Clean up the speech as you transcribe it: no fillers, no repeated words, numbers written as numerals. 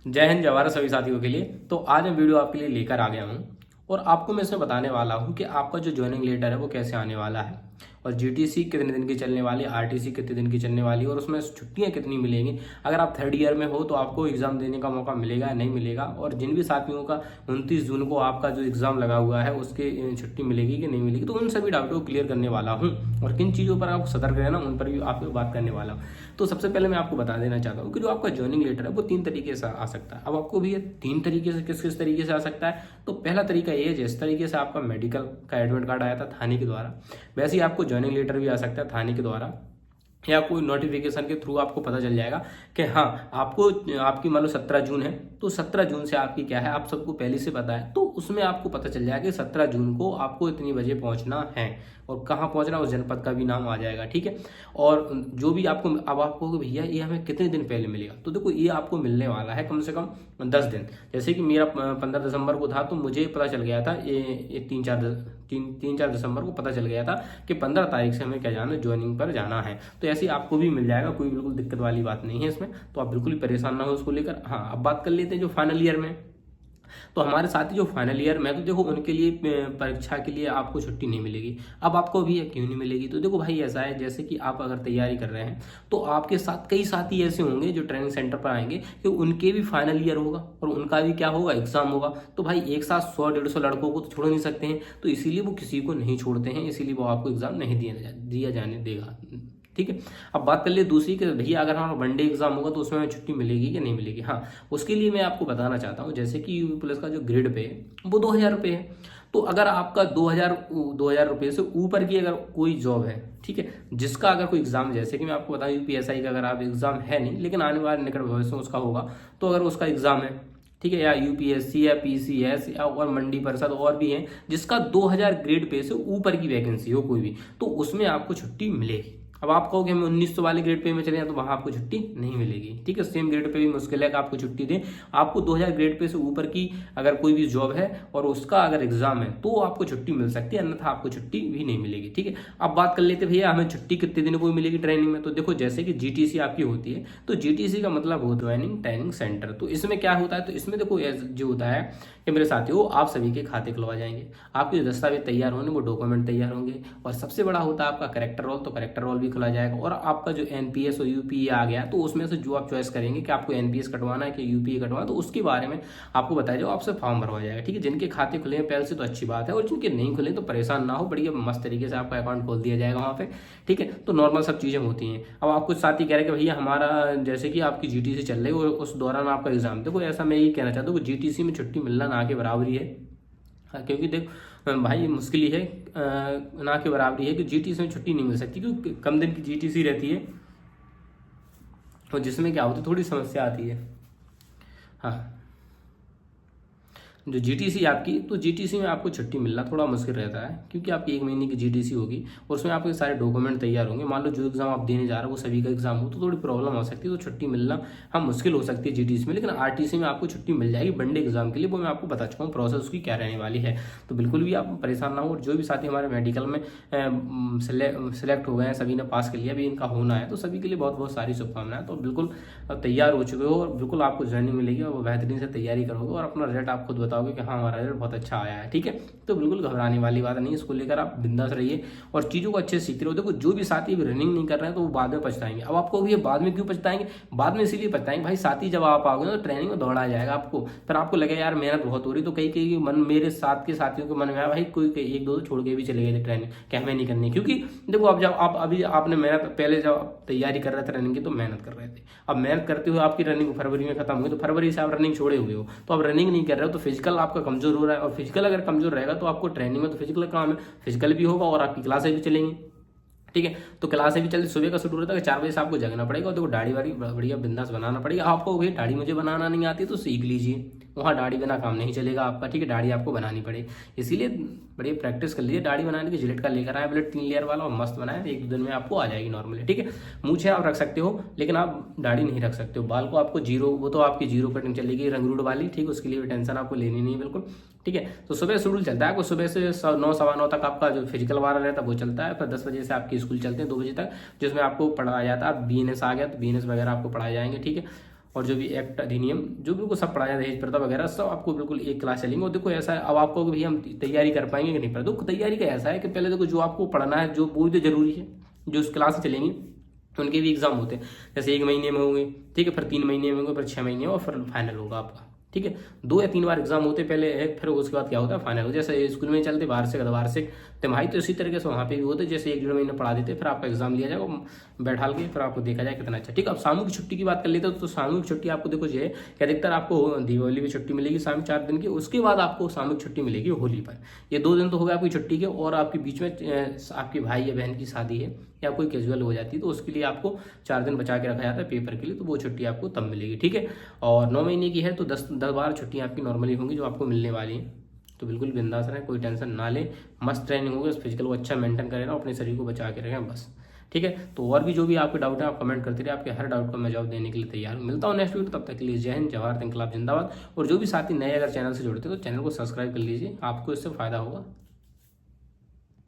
जय हिंद, जय भारत सभी साथियों के लिए। तो आज मैं वीडियो आपके लिए लेकर आ गया हूँ और आपको मैं इसमें बताने वाला हूँ कि आपका जो ज्वाइनिंग लेटर है वो कैसे आने वाला है और जीटीसी कितने दिन की चलने वाली है, आरटीसी कितने दिन की चलने वाली है और उसमें छुट्टियाँ कितनी मिलेंगी। अगर आप थर्ड ईयर में हो तो आपको एग्जाम देने का मौका मिलेगा या नहीं मिलेगा, और जिन भी साथियों का 29 जून को आपका जो एग्जाम लगा हुआ है उसके छुट्टी मिलेगी कि नहीं मिलेगी, तो उन सभी डाउटों को क्लियर करने वाला हूँ और किन चीज़ों पर आपको सतर्क रहना उन पर भी आपको बात करने वाला हूँ। तो सबसे पहले मैं आपको बता देना चाहता हूँ कि जो आपका ज्वाइनिंग लेटर है वो 3 तरीके से आ सकता है। अब आपको भी ये 3 तरीके से किस किस तरीके से आ सकता है, तो पहला तरीका ये है जिस तरीके से आपका मेडिकल का एडमिट कार्ड आया था थाने के द्वारा, वैसे ही आपको ज्वाइनिंग लेटर भी आ सकता है थाने के द्वारा, या कोई नोटिफिकेशन के थ्रू आपको पता चल जाएगा कि हाँ आपको आपकी मान लो 17 जून है तो 17 जून से आपकी क्या है, आप सबको पहले से पता है, तो उसमें आपको पता चल जाएगा कि 17 जून को आपको इतनी बजे पहुंचना है और कहाँ पहुंचना है, उस जनपद का भी नाम आ जाएगा। ठीक है, और जो भी आपको अब आपको भैया ये हमें कितने दिन पहले मिलेगा, तो देखो ये आपको मिलने वाला है कम से कम 10 दिन। जैसे कि मेरा 15 दिसंबर को था तो मुझे पता चल गया था ये 3-4 दिसंबर को पता चल गया था कि 15 तारीख से हमें क्या जाना है, ज्वाइनिंग पर जाना है। तो ऐसे ही आपको भी मिल जाएगा, कोई बिल्कुल दिक्कत वाली बात नहीं है इसमें, तो आप बिल्कुल ही परेशान ना हो उसको लेकर। हाँ, अब बात कर लेते हैं जो फाइनल ईयर में। तो हमारे साथी जो फाइनल ईयर में, तो देखो उनके लिए परीक्षा के लिए आपको छुट्टी नहीं मिलेगी। अब आपको भी क्यों नहीं मिलेगी, तो देखो भाई ऐसा है जैसे कि आप अगर तैयारी कर रहे हैं तो आपके साथ कई साथी ऐसे होंगे जो ट्रेनिंग सेंटर पर आएंगे कि उनके भी फाइनल ईयर होगा और उनका भी क्या होगा, एग्जाम होगा। तो भाई एक साथ 100-150 लड़कों को तो छोड़ नहीं सकते हैं, तो इसीलिए वो किसी को नहीं छोड़ते हैं, इसीलिए वो आपको एग्जाम नहीं दिया जाने देगा। ठीक है, अब बात कर लिए दूसरी कि भैया अगर हमारा वनडे एग्जाम होगा तो उसमें हमें छुट्टी मिलेगी कि नहीं मिलेगी। हाँ, उसके लिए मैं आपको बताना चाहता हूँ जैसे कि यूपी पुलिस का जो ग्रेड पे है वो 2000 रुपये है। तो अगर आपका 2000 रुपये से ऊपर की अगर कोई जॉब है, ठीक है, जिसका अगर कोई एग्जाम, जैसे कि मैं आपको बताऊँ यूपीएसआई का अगर आप एग्जाम है नहीं लेकिन आने वाले निकट भविष्य में उसका होगा, तो अगर उसका एग्जाम है, ठीक है, या यूपीएससी या पीसीएस या और मंडी परिषद और भी हैं जिसका 2000 ग्रेड पे से ऊपर की वैकेंसी हो कोई भी, तो उसमें आपको छुट्टी मिलेगी। अब आप कहोगे हमें 1900 वाले ग्रेड पे में चले जाए तो वहां आपको छुट्टी नहीं मिलेगी। ठीक है, सेम ग्रेड पे भी मुश्किल है कि आपको छुट्टी दें। आपको 2000 ग्रेड पे से ऊपर की अगर कोई भी जॉब है और उसका अगर एग्जाम है तो आपको छुट्टी मिल सकती है, अन्यथा आपको छुट्टी भी नहीं मिलेगी। ठीक है, अब बात कर लेते भैया हमें छुट्टी कितने दिनों को मिलेगी ट्रेनिंग में। तो देखो जैसे कि जीटीसी आपकी होती है, तो जीटीसी का मतलब होता है ज्वाइनिंग ट्रेनिंग सेंटर। तो इसमें क्या होता है, तो इसमें देखो जो होता है कि मेरे साथियों आप सभी के खाते खुलवा जाएंगे, आपके जो दस्तावेज तैयार होंगे वो डॉक्यूमेंट तैयार होंगे, और सबसे बड़ा होता है आपका करेक्टर रोल, तो करेक्टर रोल भी खुला जाएगा। और आपका जो एनपीएस और यूपीए आ गया तो उसमें से जो आप चॉइस करेंगे कि आपको एनपीएस कटवाना है कि यूपीए कटवाना, तो उसके बारे में आपको बताया जाओ, आपसे फॉर्म भरवा जाएगा। ठीक है, जिनके खाते खुले हैं पहले से तो अच्छी बात है, और जिनके नहीं खुले तो परेशान ना हो, बढ़िया मस्त तरीके से आपका अकाउंट खोल दिया जाएगा वहाँ पे। ठीक है, तो नॉर्मल सब चीज़ें होती हैं। अब आप कुछ साथी कह रहे हैं कि भैया हमारा जैसे कि आपकी जीटीसी चल रही है और उस दौरान आपका एग्जाम, देखो ऐसा मैं यही कहना चाहता हूँ कि जीटीसी में छुट्टी मिलना ना के बराबरी है। हाँ, क्योंकि देख भाई मुश्किल ही है, ना के बराबरी है कि जीटीसी में छुट्टी नहीं मिल सकती, क्योंकि कम दिन की जीटीसी रहती है और जिसमें क्या होती है थोड़ी समस्या आती है। हाँ, जो जीटीसी आपकी, तो जीटीसी में आपको छुट्टी मिलना थोड़ा मुश्किल रहता है, क्योंकि आपकी 1 महीने की जीटीसी होगी और उसमें आपके सारे डॉक्यूमेंट तैयार होंगे। मान लो जो एग्जाम आप देने जा रहे हो वो सभी का एग्जाम हो तो थोड़ी प्रॉब्लम हो सकती है, तो छुट्टी मिलना हाँ मुश्किल हो सकती है जीटीसी में। लेकिन आरटीसी में आपको छुट्टी मिल जाएगी वनडे एग्जाम के लिए, वो मैं आपको बता चुका हूँ प्रोसेस उसकी क्या रहने वाली है। तो बिल्कुल भी आप परेशान ना हो, और जो भी साथी हमारे मेडिकल में सेलेक्ट हो गए हैं, सभी ने पास कर लिया, अभी इनका होना है, तो सभी के लिए बहुत बहुत सारी शुभकामनाएं। तो बिल्कुल तैयार हो चुके हो और बिल्कुल आपको ज्वाइनिंग मिलेगी और वो बेहतरीन से तैयारी करोगे और अपना रिजल्ट आप खुद बताओगे कि हाँ हमारा रिजल्ट बहुत अच्छा आया है। ठीक है, तो बिल्कुल घबराने वाली बात नहीं, इसको लेकर आप बिंदास रहिए और चीज़ों को अच्छे से सीखते रहो। देखो जो भी साथी अभी रनिंग नहीं कर रहे हैं तो वो बाद में पछताएंगे। अब आपको भी बाद में क्यों पछताएंगे, बाद में इसीलिए पछताएंगे भाई साथी जब आप आओगे ना तो ट्रेनिंग में दौड़ाया जाएगा आपको, फिर आपको लगे यार मेहनत बहुत हो रही, तो कई कई मन मेरे साथ के साथियों के मन में आया भाई कोई 1-2 छोड़ के भी चले गए थे ट्रेनिंग, क्या हमें नहीं करनी। क्योंकि देखो अब जब आप अभी आपने मेहनत पहले जब तैयारी कर रहे थे रनिंग की तो मेहनत कर रहे थे, अब मेहनत करते हुए आपकी रनिंग फरवरी में खत्म हुई, तो फरवरी से आप रनिंग छोड़े हुए हो, तो अब रनिंग नहीं कर रहे हो, तो फिजिकल आपका कमजोर हो रहा है, और फिजिकल अगर कमजोर रहेगा तो आपको ट्रेनिंग में तो फिजिकल काम है, फिजिकल भी होगा और आपकी क्लासें भी चलेंगी। ठीक है, तो क्लासें भी चलती, सुबह का शेड्यूल रहता है कि 4 बजे से आपको जगना पड़ेगा, और देखो दाढ़ी वाड़ी बढ़िया बिंदास बनाना पड़ेगा आपको। भाई दाढ़ी मुझे बनाना नहीं आती तो सीख लीजिए, वहाँ दाढ़ी बिना काम नहीं चलेगा आपका। ठीक है, दाढ़ी आपको बनानी पड़ेगी, इसीलिए बढ़िया प्रैक्टिस कर लीजिए दाढ़ी बनाने की। जिलेट का लेकर आए ब्लेड 3 लेयर वाला और मस्त बनाए, 1-2 दिन में आपको आ जाएगी नॉर्मली। ठीक है, मूछें आप रख सकते हो लेकिन आप दाढ़ी नहीं रख सकते हो। बाल को आपको जीरो, वो तो आपकी जीरो कटिंग चलेगी रंगरूट वाली, ठीक है, उसके लिए टेंशन आपको लेनी नहीं है बिल्कुल। ठीक है, तो सुबह शेड्यूल चलता है आपको, सुबह से 9-9:15 तक आपका जो फिजिकल वाला रहता है वो चलता है, फिर 10 बजे से आपकी स्कूल चलते हैं 2 बजे तक, जिसमें आपको पढ़ाया जाता है। बीएनएस आ गया तो बीएनएस वगैरह आपको पढ़ाए जाएंगे। ठीक है, और जो भी एक्ट अधिनियम जो बिल्कुल सब पढ़ाया, दहेज प्रथा वगैरह सब आपको बिल्कुल एक क्लास चलेंगे। और देखो ऐसा है, अब आपको भी हम तैयारी कर पाएंगे कि नहीं पर देखो तैयारी का ऐसा है कि पहले देखो जो आपको पढ़ना है, जो वो भी तो जरूरी है, जो उस क्लास चलेंगी उनके भी एग्जाम होते हैं, जैसे 1 महीने में होंगे, ठीक है, फिर 3 महीने में होंगे, फिर 6 महीने और फिर फाइनल होगा आपका, ठीक है। 2 या 3 बार एग्जाम होते पहले एक, फिर उसके बाद क्या होता है फाइनल हो। जैसे स्कूल में चलते वार्षिक अर्धवार्षिक तिमाही, तो इसी तरीके से वहाँ पे भी होते, जैसे 1 डेढ़ महीने पढ़ा देते, फिर आपका एग्जाम लिया जाएगा बैठाल के, फिर आपको देखा जाए कितना अच्छा। ठीक है, अब सामूहिक छुट्टी की बात कर लेते हैं। तो सामूहिक छुट्टी आपको देखो जो है कि अधिकतर आपको दीपावली की छुट्टी मिलेगी सामूहिक 4 दिन की, उसके बाद आपको सामूहिक छुट्टी मिलेगी होली पर। ये 2 दिन तो हो गया आपकी छुट्टी के, और आपके बीच में आपके भाई या बहन की शादी है या कोई कैजुअल हो जाती है, तो उसके लिए आपको 4 दिन बचा के रखा जाता है पेपर के लिए, तो वो छुट्टी आपको तब मिलेगी, ठीक है। और 9 महीने की है तो 10-12 छुट्टियाँ आपकी नॉर्मली होंगी जो आपको मिलने वाली हैं। तो बिल्कुल बिंदास रहें, कोई टेंशन ना लें, मस्त ट्रेनिंग होगी, फिजिकल को अच्छा मेंटेन करें ना, अपने शरीर को बचा के रखें बस, ठीक है। तो और भी जो भी आपके डाउट है आप कमेंट करते रहिए, आपके हर डाउट का मैं जवाब देने के लिए तैयार हूँ। मिलता हूँ नेक्स्ट वीडियो, तब तक के लिए जय हिंद, जवाहर इनकलाब जिंदाबाद। और जो भी साथी नए अगर चैनल से जुड़ते हैं तो चैनल को सब्सक्राइब कर लीजिए, आपको इससे फायदा होगा।